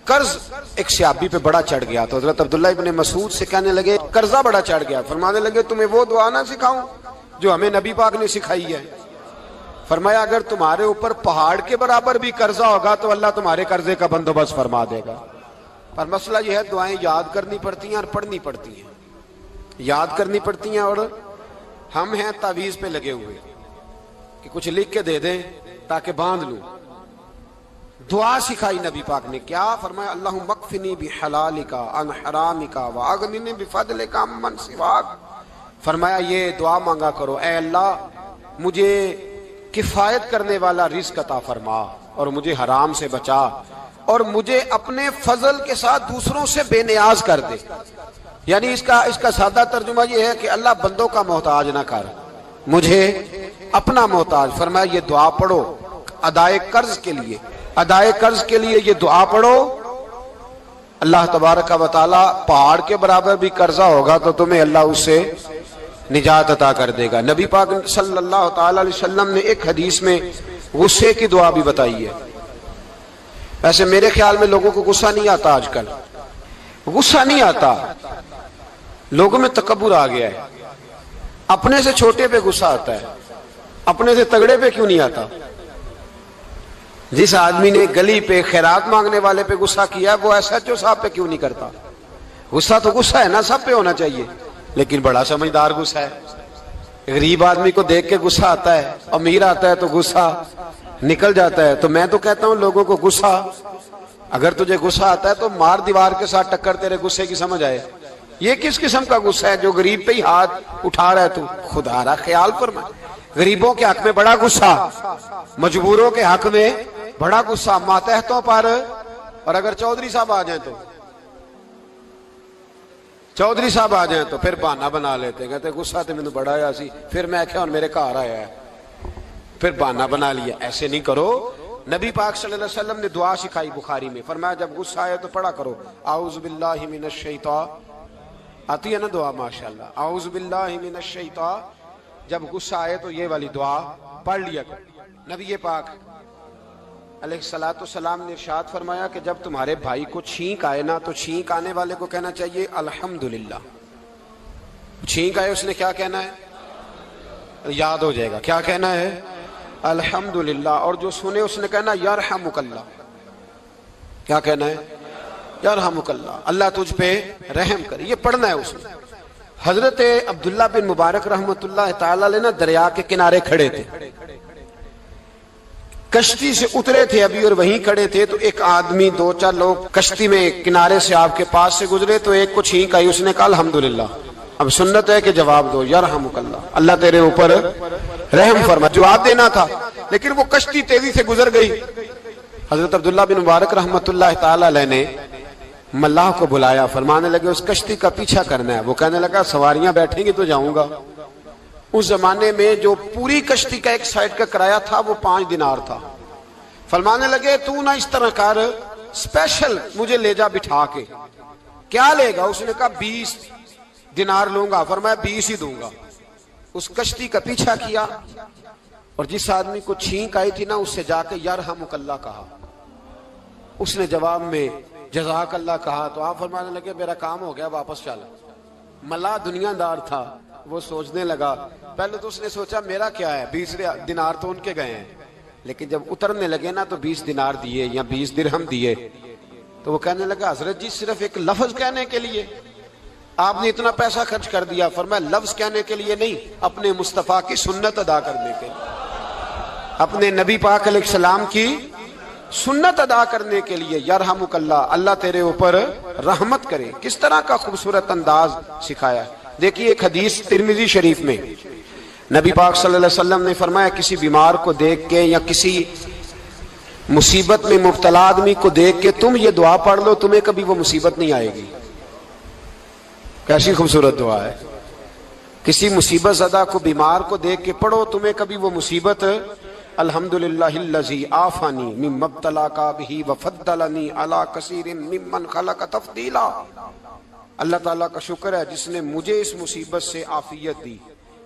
قرض ایک صحابی پہ بڑا چڑھ گیا تو حضرت عبداللہ ابن مسعود سے کہنے لگے قرضہ بڑا چڑھ گیا. فرمانے لگے تمہیں وہ دعا نہ سکھاؤں جو ہمیں نبی پاک نے سکھائی ہے. فرمایا اگر تمہارے اوپر پہاڑ کے برابر بھی قرضہ ہوگا تو اللہ تمہارے قرضے کا بندوبست فرما دے گا. پر مسئلہ یہ ہے دعائیں یاد کرنی پڑتی ہیں اور پڑھنی پڑتی ہیں. یاد کرنی پڑتی ہیں اور ہم ہیں تعویذ پہ لگے ہوئے کہ کچھ لکھ کے دے دیں تاکہ باندھ لوں. دعا سکھائی نبی پاک نے کیا فرمایا اللہم اکفنی بحلالک عن حرامک واغننی بفضلک عمن سواک. فرمایا یہ دعا مانگا کرو اے اللہ مجھے کفایت کرنے والا رزق عطا فرما اور مجھے حرام سے بچا اور مجھے اپنے فضل کے ساتھ دوسروں سے بے نیاز کر دے. یعنی اس کا سادہ ترجمہ یہ ہے کہ اللہ بندوں کا محتاج نہ کر مجھے اپنا محتاج. فرمایا یہ دعا پڑھو ادائے قرض کے لیے. ادائے قرض کے لیے یہ دعا پڑھو. اللہ تبارک و تعالی پہاڑ کے برابر بھی قرضہ ہوگا تو تمہیں اللہ اس سے نجات عطا کر دے گا. نبی پاک صلی اللہ تعالی علیہ وسلم نے ایک حدیث میں غصے کی دعا بھی بتائی ہے. ویسے میرے خیال میں لوگوں کو غصہ نہیں آتا. آج کل غصہ نہیں آتا. لوگوں میں تکبر آ گیا ہے. اپنے سے چھوٹے پہ غصہ آتا ہے, اپنے سے تگڑے پہ کیوں نہیں آتا؟ جس آدمی نے گلی پہ خیرات مانگنے والے پہ غصہ کیا وہ ایس ایچ او صاحب پہ کیوں نہیں کرتا؟ غصہ تو غصہ ہے نا, سب پہ ہونا چاہیے, لیکن بڑا سمجھدار غصہ ہے. غریب آدمی کو دیکھ کے غصہ آتا ہے, امیر آتا ہے تو غصہ نکل جاتا ہے. تو میں تو کہتا ہوں لوگوں کو غصہ, اگر تجھے غصہ آتا ہے تو مار دیوار کے ساتھ ٹکر تیرے غصے کی سمجھ آئے. یہ کس قسم کا غصہ ہے جو غریب پہ ہی ہاتھ اٹھا رہا ہے؟ تو خدا را خیال فرما. غریبوں کے حق میں بڑا غصہ, مجبوروں کے حق میں بڑا غصہ, ماتحتوں پر. اور اگر چودھری صاحب آ جائیں تو پھر بہانہ بنا لیتے, کہتے غصہ تو مجھے بڑا آیا سی, پھر میں کیا میرے گھر آیا ہے, پھر بہانہ بنا لیا. ایسے نہیں کرو. نبی پاک صلی اللہ علیہ وسلم نے دعا سکھائی بخاری میں. فرمایا جب غصہ آئے تو پڑھا کرو اعوذ باللہ من الشیطان. آتی ہے نا دعا ماشاءاللہ, اعوذ باللہ من الشیطان. جب غصہ آئے تو یہ والی دعا پڑھ لیا کرو. نبی پاک علیہ الصلوۃ والسلام نے ارشاد فرمایا کہ جب تمہارے بھائی کو چھینک آئے نا تو چھینک آنے والے کو کہنا چاہیے الحمدللہ. چھینک آئے اس نے کیا کہنا ہے؟ یاد ہو جائے گا کیا کہنا ہے؟ الحمدللہ. اور جو سنے اس نے کہنا یرحمک اللہ. کیا کہنا ہے؟ یرحمک اللہ, اللہ تجھ پہ رحم کرے. یہ پڑھنا ہے اس میں. حضرت عبداللہ بن مبارک رحمۃ اللہ تعالی علیہ نا دریا کے کنارے کھڑے تھے, کشتی سے اترے تھے ابھی اور وہیں کھڑے تھے. تو ایک آدمی, دو چار لوگ کشتی میں کنارے سے آپ کے پاس سے گزرے تو ایک کو چھینک آئی, اس نے کہا الحمدللہ. اب سنت ہے کہ جواب دو یرحمک اللہ, اللہ تیرے اوپر رحم فرما. جواب دینا تھا لیکن وہ کشتی تیزی سے گزر گئی. حضرت عبداللہ بن مبارک رحمۃ اللہ تعالی علیہ نے ملاح کو بلایا. فرمانے لگے اس کشتی کا پیچھا کرنا ہے. وہ کہنے لگا سواریاں بیٹھیں گی تو جاؤں گا. اس زمانے میں جو پوری کشتی کا ایک سائڈ کا کرایہ تھا وہ 5 دینار تھا. فرمانے لگے تو نہ اس طرح کر, اسپیشل مجھے لے جا بٹھا کے. کیا لے گا؟ اس نے کہا 20 دینار لوں گا. فرمایا 20 ہی دوں گا. اس کشتی کا پیچھا کیا اور جس آدمی کو چھینک آئی تھی نا اس سے جا کے یرحمک اللہ کہا. اس نے جواب میں جزاک اللہ کہا. تو آپ فرمانے لگے میرا کام ہو گیا, واپس چل. ملا دنیا دار تھا, وہ سوچنے لگا. پہلے تو اس نے سوچا میرا کیا ہے, 20 دینار تو ان کے گئے ہیں. لیکن جب اترنے لگے نا تو 20 دینار دیے یا 20 درہم دیے. تو وہ کہنے لگا حضرت جی صرف ایک لفظ کہنے کے لیے آپ نے اتنا پیسہ خرچ کر دیا. فرمایا لفظ کہنے کے لیے نہیں, اپنے مصطفیٰ کی سنت ادا کرنے کے لیے, اپنے نبی پاک علیہ السلام کی سنت ادا کرنے کے لیے. یرحمک اللہ, اللہ تیرے اوپر رحمت کرے. کس طرح کا خوبصورت انداز سکھایا. دیکھیے ایک حدیث ترمذی شریف میں نبی پاک صلی اللہ علیہ وسلم نے فرمایا کسی بیمار کو دیکھ کے یا کسی مصیبت میں مبتلا آدمی کو دیکھ کے تم یہ دعا پڑھ لو تمہیں کبھی وہ مصیبت نہیں آئے گی. کیسی خوبصورت دعا ہے. کسی مصیبت زدہ کو بیمار کو دیکھ کے پڑھو تمہیں کبھی وہ مصیبت. الحمدللہ الذی عافانی مما ابتلاک بہ وفضلنی علی کثیر ممن خلق تفضیلا. اللہ تعالیٰ کا شکر ہے جس نے مجھے اس مصیبت سے عافیت دی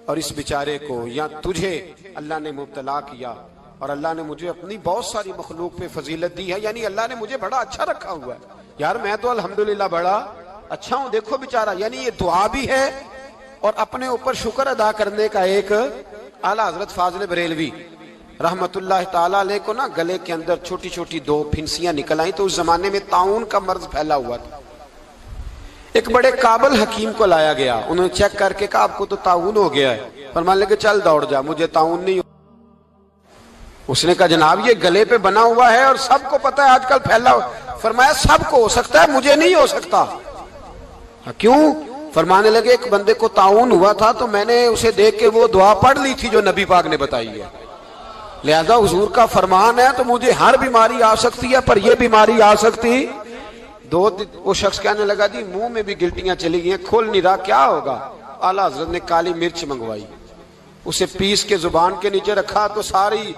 اور اس بیچارے کو یا تجھے اللہ نے مبتلا کیا اور اللہ نے مجھے اپنی بہت ساری مخلوق پہ فضیلت دی ہے، یعنی اللہ نے مجھے بڑا اچھا رکھا ہوا ہے یار، میں تو الحمدللہ بڑا اچھا ہوں، دیکھو بیچارہ۔ یعنی یہ دعا بھی ہے اور اپنے اوپر شکر ادا کرنے کا ایک۔ اعلیٰ حضرت فاضل بریلوی رحمت اللہ تعالیٰ علیہ کو نا گلے کے اندر چھوٹی چھوٹی 2 پھنسیاں نکل آئیں، تو اس زمانے میں طاعون کا مرض پھیلا ہوا تھا۔ ایک بڑے قابل حکیم کو لایا گیا، انہوں نے چیک کر کے کہا آپ کو تو طاعون ہو گیا ہے، فرمانے لگے چل دوڑ جا، مجھے طاعون نہیں۔ اس نے کہا جناب یہ گلے پہ بنا ہوا ہے اور سب کو پتا ہے آج کل پھیلا ہوا۔ فرمایا سب کو ہو سکتا ہے، مجھے نہیں ہو سکتا۔ کیوں؟ فرمانے لگے ایک بندے کو طاعون ہوا تھا تو میں نے اسے دیکھ کے وہ دعا پڑھ لی تھی جو نبی پاک نے بتائی ہے، لہذا حضور کا فرمان ہے تو مجھے ہر بیماری آ سکتی ہے پر یہ بیماری آ سکتی۔ وہ شخص کہنے لگا جی منہ میں بھی گلٹیاں چلی گئی ہیں، کھول نہیں رہا، کیا ہوگا؟ اعلیٰ حضرت نے کالی مرچ منگوائی، اسے پیس کے زبان کے نیچے رکھا تو ساری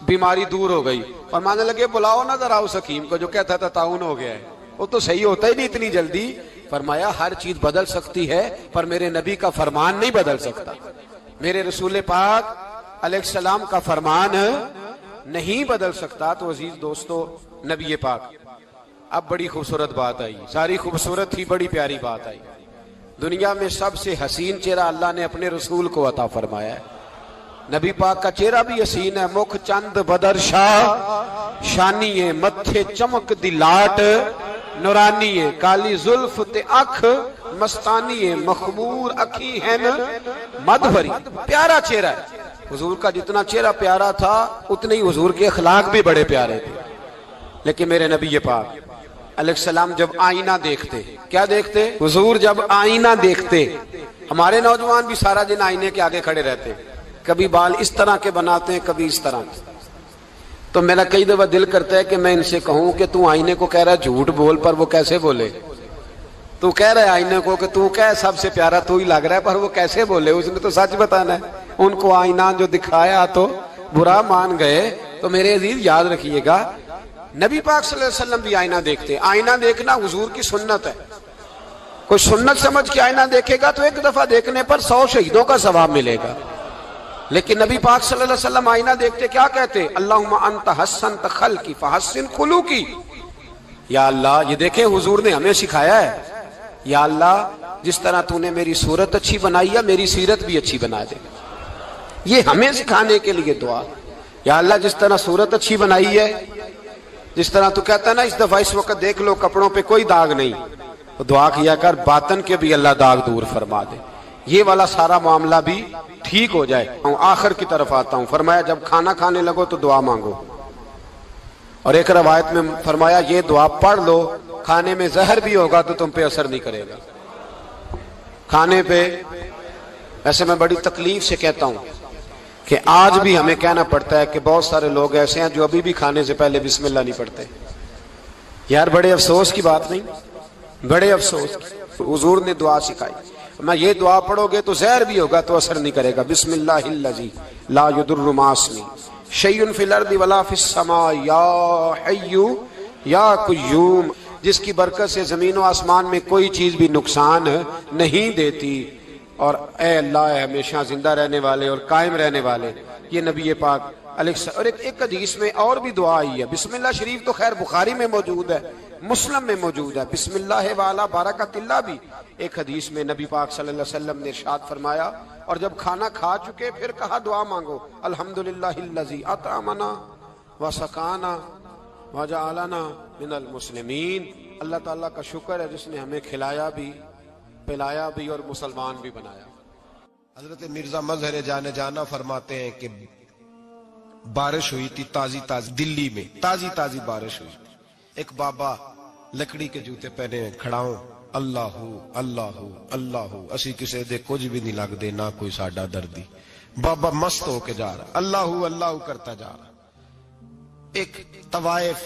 بیماری دور ہو گئی۔ فرمانے لگے بلاؤ نہ ذرا اس حکیم کو جو کہتا تھا طاعون ہو گیا ہے، وہ تو صحیح ہوتا ہی نہیں اتنی جلدی۔ فرمایا ہر چیز بدل سکتی ہے پر میرے نبی کا فرمان نہیں بدل سکتا، میرے رسول پاک علیہ السلام کا فرمان نہیں بدل سکتا۔ تو عزیز دوستو، نبی پاک، اب بڑی خوبصورت بات آئی، ساری خوبصورت تھی، بڑی پیاری بات آئی۔ دنیا میں سب سے حسین چہرہ اللہ نے اپنے رسول کو عطا فرمایا ہے۔ نبی پاک کا چہرہ بھی حسین ہے، مکھ چند بدر شاہ شانی ہے، متھے چمک دی لاٹ نورانی ہے، کالی زلف تے اکھ مستانی ہے، مخمور اکھی ہیں مد بھری۔ پیارا چہرہ ہے حضور کا، جتنا چہرہ پیارا تھا اتنے ہی حضور کے اخلاق بھی بڑے پیارے تھے۔ لیکن میرے نبی پاک علیہ السلام جب آئینہ دیکھتے، کیا دیکھتے؟ حضور جب آئینہ دیکھتے، ہمارے نوجوان بھی سارا دن آئینے کے آگے کھڑے رہتے، کبھی بال اس طرح کے بناتے ہیں کبھی اس طرح کے۔ تو میرا کئی دفعہ دل کرتا ہے کہ میں ان سے کہوں کہ تو آئینے کو کہہ رہا ہے جھوٹ بول، پر وہ کیسے بولے؟ تو کہہ رہا ہے آئینے کو کہ تو کیا سب سے پیارا تو ہی لگ رہا ہے، پر وہ کیسے بولے؟ اس نے تو سچ بتانا ہے۔ ان کو آئینہ جو دکھایا تو برا مان گئے۔ تو میرے عزیز یاد رکھیے گا، نبی پاک صلی اللہ علیہ وسلم بھی آئینہ دیکھتے۔ آئینہ دیکھنا حضور کی سنت ہے، کوئی سنت سمجھ کے آئینہ دیکھے گا تو ایک دفعہ دیکھنے پر 100 شہیدوں کا ثواب ملے گا۔ لیکن نبی پاک صلی اللہ علیہ وسلم آئینہ دیکھتے کیا کہتے؟ اللہم انت حسنت خلقی فحسن خلوقی۔ یا اللہ، یہ دیکھیں حضور نے ہمیں سکھایا ہے، یا اللہ جس طرح تو نے میری صورت اچھی بنائی ہے میری سیرت بھی اچھی بنا دے۔ یہ ہمیں سکھانے کے لیے دعا، یا اللہ جس طرح صورت اچھی بنائی ہے، جس طرح تو کہتا ہے نا اس دفعہ اس وقت دیکھ لو کپڑوں پہ کوئی داغ نہیں، تو دعا کیا کر باطن کے بھی اللہ داغ دور فرما دے، یہ والا سارا معاملہ بھی ٹھیک ہو جائے۔ آخر کی طرف آتا ہوں، فرمایا جب کھانا کھانے لگو تو دعا مانگو، اور ایک روایت میں فرمایا یہ دعا پڑھ لو، کھانے میں زہر بھی ہوگا تو تم پہ اثر نہیں کرے گا۔ کھانے پہ، ایسے میں بڑی تکلیف سے کہتا ہوں کہ آج بھی ہمیں کہنا پڑتا ہے کہ بہت سارے لوگ ایسے ہیں جو ابھی بھی کھانے سے پہلے بسم اللہ نہیں پڑھتے۔ یار بڑے افسوس کی بات نہیں، بڑے افسوس کی۔ حضور نے دعا سکھائی، میں یہ دعا پڑھو گے تو زہر بھی ہوگا تو اثر نہیں کرے گا۔ بسم اللہ الذی لا یضر مع اسمہ شیء فی الارض ولا فی السماء یا حی یا قیوم، جس کی برکت سے زمین و آسمان میں کوئی چیز بھی نقصان نہیں دیتی، اور اے اللہ اے ہمیشہ زندہ رہنے والے اور قائم رہنے والے۔ یہ نبی پاک علیہ السلام۔ اور ایک حدیث میں اور بھی دعا آئی ہے، بسم اللہ شریف تو خیر بخاری میں موجود ہے، مسلم میں موجود ہے، بسم اللہ والا برکت اللہ بھی ایک حدیث میں نبی پاک صلی اللہ علیہ وسلم نے ارشاد فرمایا۔ اور جب کھانا کھا چکے پھر کہا دعا مانگو، الحمدللہ الذی اطعمنا وسقانا وجعلنا من المسلمین۔ اللہ تعالیٰ کا شکر ہے جس نے ہمیں کھلایا بھی، پلایا بھی اور مسلمان بھی بنایا۔ حضرت مرزا مظہر جانے جانا فرماتے ہیں کہ بارش ہوئی تھی تازی تازی، دلی میں تازی تازی بارش ہوئی، ایک بابا لکڑی کے جوتے پہنے کھڑا ہوں، اللہ اللہ اللہ، اسی کسے دے کچھ بھی نہیں لگ دے، نہ کوئی ساڈا دردی۔ بابا مست ہو کے جا رہا، اللہ اللہ کرتا جا رہا۔ ایک طوائف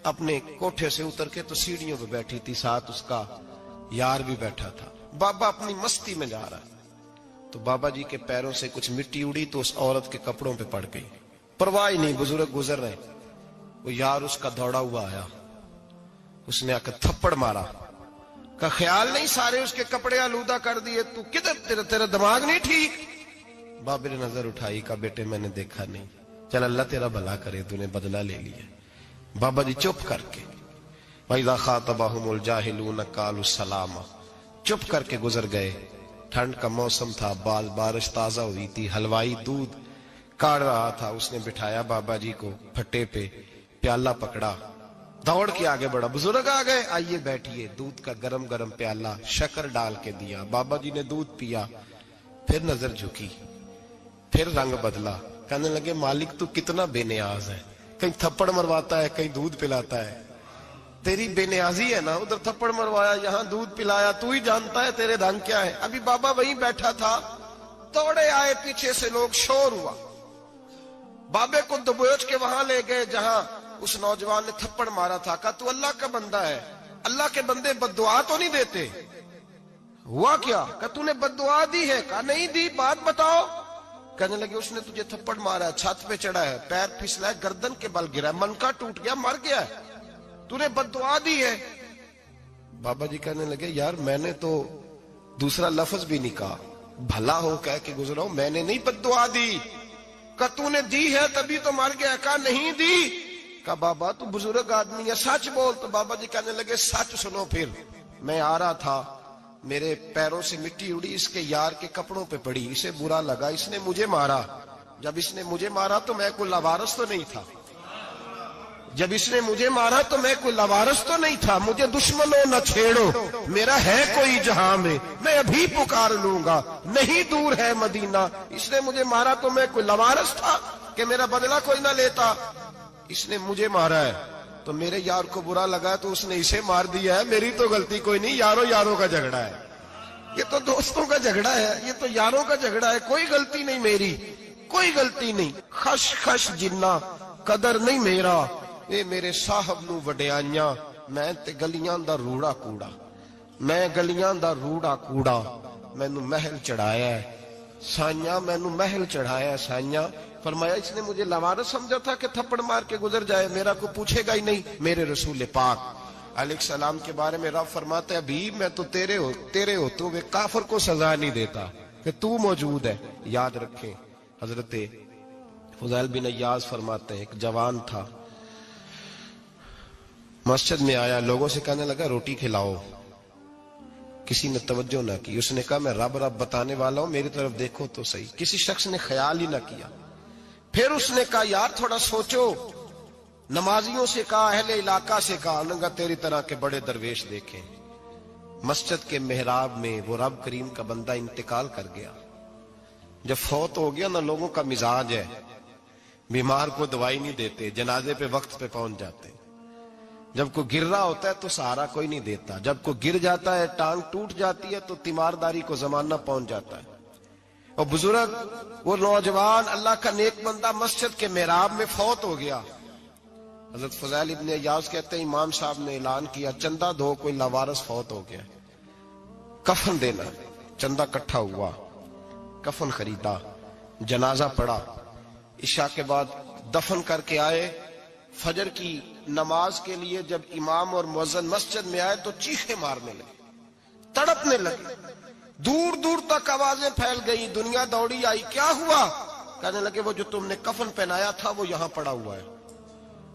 اپنے کوٹھے سے اتر کے تو سیڑھیوں پہ بیٹھی تھی، ساتھ اس کا یار بھی بیٹھا تھا۔ بابا اپنی مستی میں جا رہا، تو بابا جی کے پیروں سے کچھ مٹی اڑی تو اس عورت کے کپڑوں پہ پڑ گئی، پرواہ نہیں، بزرگ گزر رہے۔ وہ یار اس کا دوڑا ہوا آیا، اس نے آ کے تھپڑ مارا، کا خیال نہیں سارے اس کے کپڑے آلودہ کر دیے، تو کدھر، تیرا دماغ نہیں ٹھیک؟ بابے نے نظر اٹھائی، کہا بیٹے میں نے دیکھا نہیں، چل اللہ تیرا بھلا کرے، تو نے بدلہ لے لیا۔ بابا جی چپ کر کے، وَإِذَا خَاطَبَهُمُ الْجَاهِلُونَ قَالُوا سَلَامًا، چپ کر کے گزر گئے۔ ٹھنڈ کا موسم تھا، بارش تازہ ہوئی تھی، حلوائی دودھ کاڑ رہا تھا، اس نے بٹھایا بابا جی کو پھٹے پہ، پیالہ پکڑا، دوڑ کے آگے بڑھا، بزرگ آ گئے، آئیے بیٹھیے، دودھ کا گرم گرم پیالہ شکر ڈال کے دیا، بابا جی نے دودھ پیا، پھر نظر جھکی، پھر رنگ بدلا، کہنے لگے مالک تو کتنا بے نیاز ہے، کہیں تھپڑ مرواتا ہے، کہیں دودھ پلاتا ہے، تیری بے نیازی ہے نا، ادھر تھپڑ مروایا، یہاں دودھ پلایا، تو ہی جانتا ہے تیرے رنگ کیا ہے۔ ابھی بابا وہیں بیٹھا تھا، دوڑے آئے پیچھے سے لوگ، شور ہوا، بابے کو دبوچ کے وہاں لے گئے جہاں اس نوجوان نے تھپڑ مارا تھا، کہا تو اللہ کا بندہ ہے، اللہ کے بندے بد دعا تو نہیں دیتے؟ ہوا کیا؟ کہا تو نے بد دعا دی ہے؟ کہا نہیں دی، بات بتاؤ۔ کہنے لگے اس نے تجھے تھپڑ مارا ہے، چھت پہ چڑھا ہے، پیر پھسلا ہے، گردن کے بل گرا ہے، منکا ٹوٹ گیا، مر گیا ہے، تو نے بد دعا دی ہے۔ بابا جی کہنے لگے یار میں نے تو دوسرا لفظ بھی نہیں کہا، بھلا ہو کہہ کے گزرا ہوں، میں نے نہیں بد دعا دی۔ کہا تو نے دی ہے تبھی تو مر گیا۔ کہا نہیں دی۔ کہا بابا تو بزرگ آدمی ہے، سچ بول۔ تو بابا جی کہنے لگے سچ سنو، پھر میں آ رہا تھا، میرے پیروں سے مٹی اڑی، اس کے یار کے کپڑوں پہ پڑی، اسے برا لگا، اس نے مجھے مارا، جب اس نے مجھے مارا تو میں کوئی لاوارث تو نہیں تھا، جب اس نے مجھے مارا تو میں کوئی لاوارث تو نہیں تھا، مجھے دشمنوں نہ چھیڑو، میرا ہے کوئی جہاں میں ابھی پکار لوں گا، نہیں دور ہے مدینہ، اس نے مجھے مارا تو میں کوئی لاوارث تھا کہ میرا بدلہ کوئی نہ لیتا، اس نے مجھے مارا ہے تو میرے یار کو برا لگا تو اس نے اسے مار دیا ہے، میری تو غلطی کوئی نہیں، یاروں کا جھگڑا ہے، یہ تو دوستوں کا جھگڑا ہے، یہ تو یاروں کا جھگڑا ہے، کوئی غلطی نہیں میری، کوئی غلطی نہیں، خش خش جنہ قدر نہیں میرا، اے میرے صاحب نو وڈیائیاں، میں تے گلیاں دا روڑا کوڑا، میں گلیاں دا روڑا کوڑا، میں نو محل چڑھایا ہے سائیاں، میں نو محل چڑھایا ہے سائیاں۔ فرمایا اس نے مجھے لاوارث سمجھا تھا کہ تھپڑ مار کے گزر جائے، میرا کو پوچھے گا ہی نہیں۔ میرے رسول پاک علیہ السلام کے بارے میں رب فرماتا ہے ابھی میں تو تیرے ہوتے ہوئے کافر کو سزا نہیں دیتا کہ تو موجود ہے۔ یاد رکھیں حضرت فضیل بن عیاض فرماتے ہیں ایک جوان تھا، مسجد میں آیا، لوگوں سے کہنے لگا روٹی کھلاؤ، کسی نے توجہ نہ کی، اس نے کہا میں رب بتانے والا ہوں، میری طرف دیکھو تو صحیح، کسی شخص نے خیال ہی نہ کیا۔ پھر اس نے کہا یار تھوڑا سوچو، نمازیوں سے کہا، اہل علاقہ سے کہا، انہوں نے کہا تیری طرح کے بڑے درویش دیکھیں۔ مسجد کے محراب میں وہ رب کریم کا بندہ انتقال کر گیا، جب فوت ہو گیا نا، لوگوں کا مزاج ہے بیمار کو دوائی نہیں دیتے، جنازے پہ وقت پہ پہنچ جاتے، جب کوئی گر رہا ہوتا ہے تو سہارا کوئی نہیں دیتا، جب کوئی گر جاتا ہے ٹانگ ٹوٹ جاتی ہے تو تیمارداری کو زمانہ پہنچ جاتا ہے۔ اور بزرگ وہ نوجوان اللہ کا نیک بندہ مسجد کے محراب میں فوت ہو گیا۔ حضرت فضیل ابن عیاض کہتے ہیں امام صاحب نے اعلان کیا چندہ دو، کوئی لاوارث فوت ہو گیا، کفن دینا۔ چندہ کٹھا ہوا، کفن خریدا، جنازہ پڑا، عشاء کے بعد دفن کر کے آئے۔ فجر کی نماز کے لیے جب امام اور مؤذن مسجد میں آئے تو چیخیں مارنے لگے، تڑپنے لگے، دور دور تک آوازیں پھیل گئی، دنیا دوڑی آئی، کیا ہوا؟ کہنے لگے وہ جو تم نے کفن پہنایا تھا وہ یہاں پڑا ہوا ہے،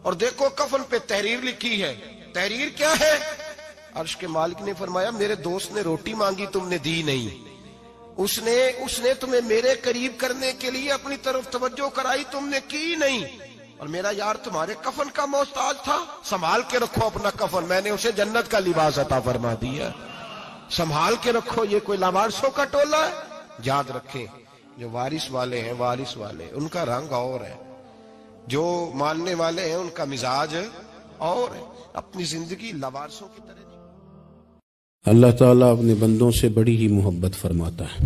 اور دیکھو کفن پہ تحریر لکھی ہے۔ تحریر کیا ہے؟ عرش کے مالک نے فرمایا میرے دوست نے روٹی مانگی تم نے دی نہیں، اس نے تمہیں میرے قریب کرنے کے لیے اپنی طرف توجہ کرائی، تم نے کی نہیں، اور میرا یار تمہارے کفن کا محتاج تھا، سنبھال کے رکھو اپنا کفن، میں نے اسے جنت کا لباس عطا فرما دیا، سنبھال کے رکھو، یہ کوئی لاوارثوں کا ٹولہ ہے۔ یاد رکھیں جو وارث والے ہیں، وارث والے ان کا رنگ اور ہے، جو ماننے والے ہیں ان کا مزاج اور ہے، اپنی زندگی لاوارثوں کی طرح۔ اللہ تعالیٰ اپنے بندوں سے بڑی ہی محبت فرماتا ہے،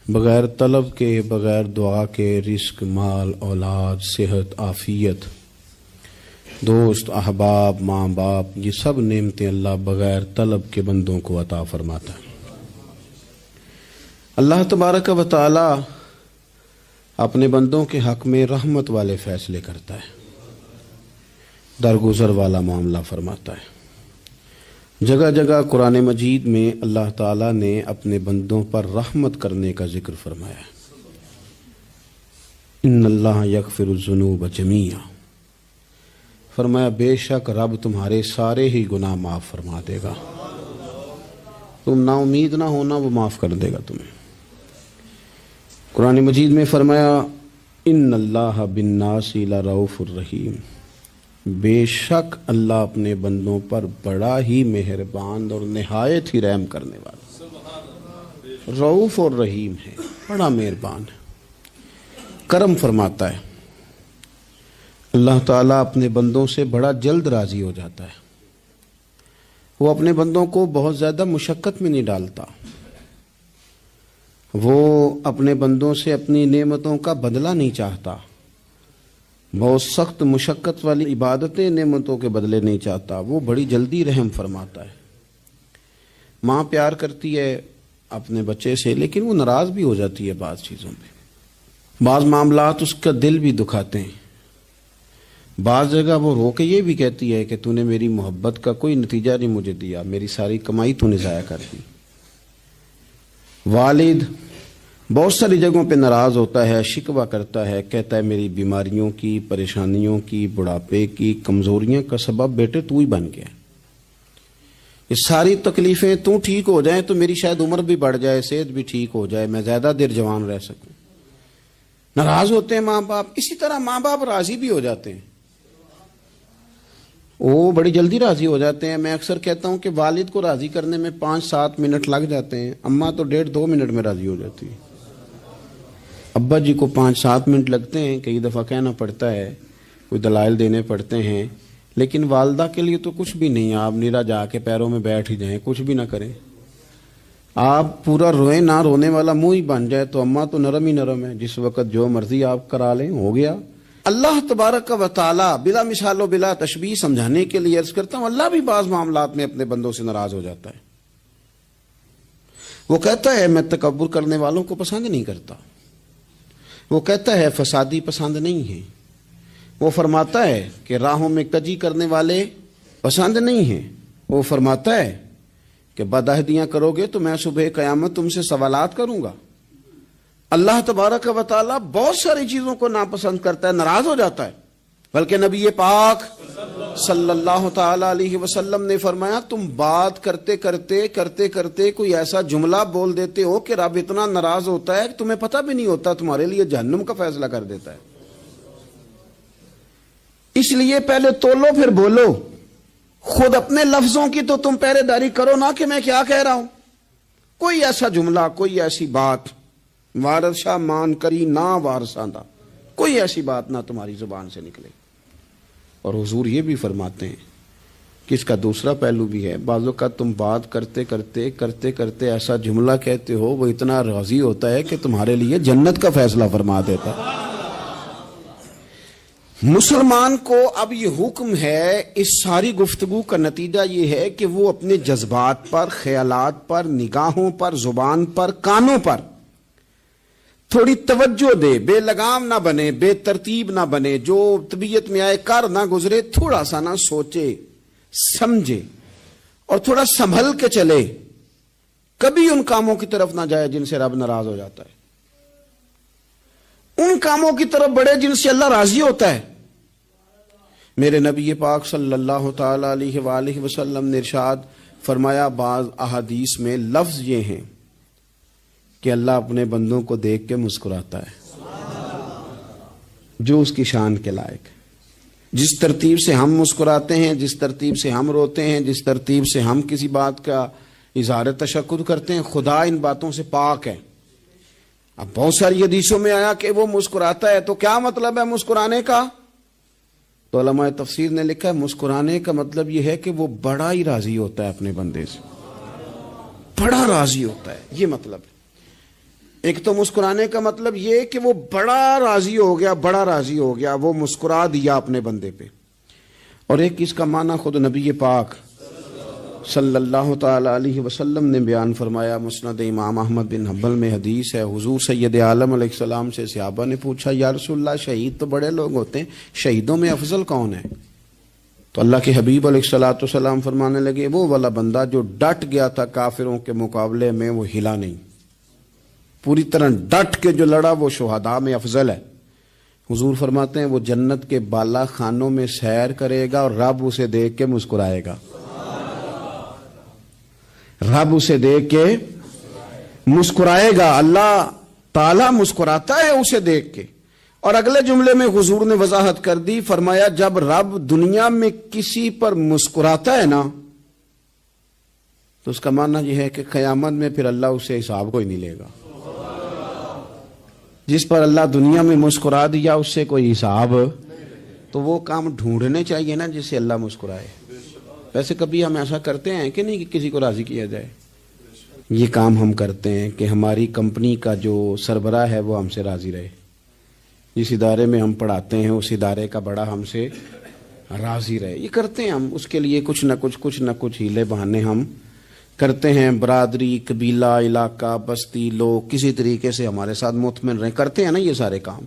بغیر طلب کے، بغیر دعا کے رزق، مال، اولاد، صحت، عافیت، دوست، احباب، ماں باپ، یہ سب نعمتیں اللہ بغیر طلب کے بندوں کو عطا فرماتا ہے۔ اللہ تبارک و تعالی اپنے بندوں کے حق میں رحمت والے فیصلے کرتا ہے، درگزر والا معاملہ فرماتا ہے۔ جگہ جگہ قرآن مجید میں اللہ تعالیٰ نے اپنے بندوں پر رحمت کرنے کا ذکر فرمایا ہے۔ ان اللہ یغفر الذنوب جمیعا، فرمایا بے شک رب تمہارے سارے ہی گناہ معاف فرما دے گا، تم نا امید نہ ہونا، وہ معاف کر دے گا تمہیں۔ قرآن مجید میں فرمایا ان اللہ بالناس لرؤوف الرحیم، بے شک اللہ اپنے بندوں پر بڑا ہی مہربان اور نہایت ہی رحم کرنے والا، رؤوف اور رحیم ہے، بڑا مہربان ہے، کرم فرماتا ہے۔ اللہ تعالیٰ اپنے بندوں سے بڑا جلد راضی ہو جاتا ہے، وہ اپنے بندوں کو بہت زیادہ مشقت میں نہیں ڈالتا، وہ اپنے بندوں سے اپنی نعمتوں کا بدلہ نہیں چاہتا، بہت سخت مشقت والی عبادتیں نعمتوں کے بدلے نہیں چاہتا، وہ بڑی جلدی رحم فرماتا ہے۔ ماں پیار کرتی ہے اپنے بچے سے، لیکن وہ ناراض بھی ہو جاتی ہے بعض چیزوں پہ، بعض معاملات اس کا دل بھی دکھاتے ہیں، بعض جگہ وہ رو کے یہ بھی کہتی ہے کہ تو نے میری محبت کا کوئی نتیجہ نہیں مجھے دیا، میری ساری کمائی تو نے ضائع کر دی۔ والد بہت ساری جگہوں پہ ناراض ہوتا ہے، شکوہ کرتا ہے، کہتا ہے میری بیماریوں کی، پریشانیوں کی، بڑھاپے کی، کمزوریاں کا سبب بیٹے تو ہی بن گیا، یہ ساری تکلیفیں تو ٹھیک ہو جائیں تو میری شاید عمر بھی بڑھ جائے، صحت بھی ٹھیک ہو جائے، میں زیادہ دیر جوان رہ سکوں۔ ناراض ہوتے ہیں ماں باپ، اسی طرح ماں باپ راضی بھی ہو جاتے ہیں، وہ بڑی جلدی راضی ہو جاتے ہیں۔ میں اکثر کہتا ہوں کہ والد کو راضی کرنے میں 5-7 منٹ لگ جاتے ہیں، اماں تو 1.5-2 منٹ میں راضی ہو جاتی ہے، ابا جی کو 5-7 منٹ لگتے ہیں، کئی دفعہ کہنا پڑتا ہے، کوئی دلائل دینے پڑتے ہیں، لیکن والدہ کے لیے تو کچھ بھی نہیں، آپ نیرا جا کے پیروں میں بیٹھ ہی جائیں، کچھ بھی نہ کریں، آپ پورا روئیں، نہ رونے والا منہ ہی بن جائے تو اماں تو نرم ہی نرم ہے، جس وقت جو مرضی آپ کرا لیں ہو گیا۔ اللہ تبارک و تعالی بلا مثال و بلا تشبیہ سمجھانے کے لیے عرض کرتا ہوں، اللہ بھی بعض معاملات میں اپنے بندوں سے ناراض ہو جاتا ہے، وہ کہتا ہے میں تکبر کرنے والوں کو پسند نہیں کرتا، وہ کہتا ہے فسادی پسند نہیں ہے، وہ فرماتا ہے کہ راہوں میں کجی کرنے والے پسند نہیں ہیں، وہ فرماتا ہے کہ بدعہدیاں کرو گے تو میں صبح قیامت تم سے سوالات کروں گا۔ اللہ تبارک و تعالیٰ بہت ساری چیزوں کو ناپسند کرتا ہے، ناراض ہو جاتا ہے، بلکہ نبی پاک صلی اللہ تعالی علیہ وسلم نے فرمایا تم بات کرتے کرتے کوئی ایسا جملہ بول دیتے ہو کہ رب اتنا ناراض ہوتا ہے کہ تمہیں پتہ بھی نہیں ہوتا، تمہارے لیے جہنم کا فیصلہ کر دیتا ہے۔ اس لیے پہلے تولو پھر بولو، خود اپنے لفظوں کی تو تم پہرے داری کرو نا کہ میں کیا کہہ رہا ہوں، کوئی ایسا جملہ، کوئی ایسی بات وارث شاہ مان کری نہ وارثاندہ، کوئی ایسی بات نہ تمہاری زبان سے نکلے۔ اور حضور یہ بھی فرماتے ہیں کہ اس کا دوسرا پہلو بھی ہے، بعض اوقات تم بات کرتے ایسا جملہ کہتے ہو وہ اتنا راضی ہوتا ہے کہ تمہارے لیے جنت کا فیصلہ فرما دیتا ہے۔ مسلمان کو اب یہ حکم ہے، اس ساری گفتگو کا نتیجہ یہ ہے کہ وہ اپنے جذبات پر، خیالات پر، نگاہوں پر، زبان پر، کانوں پر تھوڑی توجہ دے، بے لگام نہ بنے، بے ترتیب نہ بنے، جو طبیعت میں آئے کر نہ گزرے، تھوڑا سا نہ سوچے سمجھے اور تھوڑا سنبھل کے چلے، کبھی ان کاموں کی طرف نہ جائے جن سے رب ناراض ہو جاتا ہے، ان کاموں کی طرف بڑھے جن سے اللہ راضی ہوتا ہے۔ میرے نبی پاک صلی اللہ تعالی علیہ وآلہ وسلم نے ارشاد فرمایا، بعض احادیث میں لفظ یہ ہیں کہ اللہ اپنے بندوں کو دیکھ کے مسکراتا ہے جو اس کی شان کے لائق ہے۔ جس ترتیب سے ہم مسکراتے ہیں، جس ترتیب سے ہم روتے ہیں، جس ترتیب سے ہم کسی بات کا اظہار تشکر کرتے ہیں، خدا ان باتوں سے پاک ہے۔ اب بہت ساری حدیثوں میں آیا کہ وہ مسکراتا ہے، تو کیا مطلب ہے مسکرانے کا؟ تو علماء تفسیر نے لکھا ہے مسکرانے کا مطلب یہ ہے کہ وہ بڑا ہی راضی ہوتا ہے اپنے بندے سے، بڑا راضی ہوتا ہے، یہ مطلب ہے۔ ایک تو مسکرانے کا مطلب یہ کہ وہ بڑا راضی ہو گیا، وہ مسکرا دیا اپنے بندے پہ، اور ایک اس کا معنی خود نبی پاک صلی اللہ تعالی علیہ وسلم نے بیان فرمایا۔ مسند امام احمد بن حنبل میں حدیث ہے، حضور سید عالم علیہ السلام سے صحابہ نے پوچھا، یا رسول اللہ شہید تو بڑے لوگ ہوتے ہیں، شہیدوں میں افضل کون ہے؟ تو اللہ کے حبیب علیہ السلام فرمانے لگے، وہ والا بندہ جو ڈٹ گیا تھا کافروں کے مقابلے میں، وہ ہلا نہیں، پوری طرح ڈٹ کے جو لڑا وہ شہداء میں افضل ہے۔ حضور فرماتے ہیں وہ جنت کے بالا خانوں میں سیر کرے گا اور رب اسے دیکھ کے مسکرائے گا. رب اسے دیکھ کے مسکرائے گا. اللہ تعالیٰ مسکراتا ہے اسے دیکھ کے. اور اگلے جملے میں حضور نے وضاحت کر دی, فرمایا جب رب دنیا میں کسی پر مسکراتا ہے نا تو اس کا معنی یہ ہے کہ قیامت میں پھر اللہ اسے حساب کو ہی نہیں لے گا. جس پر اللہ دنیا میں مسکرا دیا اس سے کوئی حساب, تو وہ کام ڈھونڈنے چاہیے نا جس سے اللہ مسکرائے. ویسے کبھی ہم ایسا کرتے ہیں کہ نہیں کہ کسی کو راضی کیا جائے؟ یہ کام ہم کرتے ہیں کہ ہماری کمپنی کا جو سربراہ ہے وہ ہم سے راضی رہے. جس ادارے میں ہم پڑھاتے ہیں اس ادارے کا بڑا ہم سے راضی رہے. یہ کرتے ہیں ہم, اس کے لیے کچھ نہ کچھ ہیلے بہانے ہم کرتے ہیں. برادری, قبیلہ, علاقہ, بستی, لوگ کسی طریقے سے ہمارے ساتھ مطمئن رہیں, کرتے ہیں نا یہ سارے کام.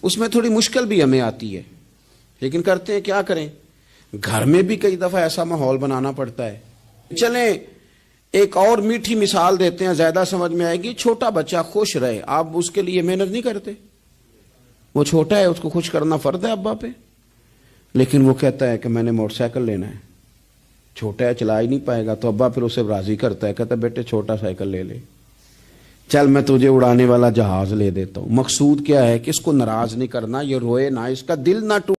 اس میں تھوڑی مشکل بھی ہمیں آتی ہے لیکن کرتے ہیں. کیا کریں, گھر میں بھی کئی دفعہ ایسا ماحول بنانا پڑتا ہے. چلیں ایک اور میٹھی مثال دیتے ہیں, زیادہ سمجھ میں آئے گی. چھوٹا بچہ خوش رہے, آپ اس کے لیے محنت نہیں کرتے. وہ چھوٹا ہے, اس کو خوش کرنا فرض ہے ابا پہ, لیکن وہ کہتا ہے کہ میں نے موٹر سائیکل لینا ہے. چھوٹا ہے, چلا ہی نہیں پائے گا, تو ابا پھر اسے راضی کرتا ہے, کہتا ہے بیٹے چھوٹا سائیکل لے لے, چل میں تجھے اڑانے والا جہاز لے دیتا ہوں. مقصود کیا ہے کہ اس کو ناراض نہیں کرنا, یہ روئے نہ, اس کا دل نہ ٹوٹے.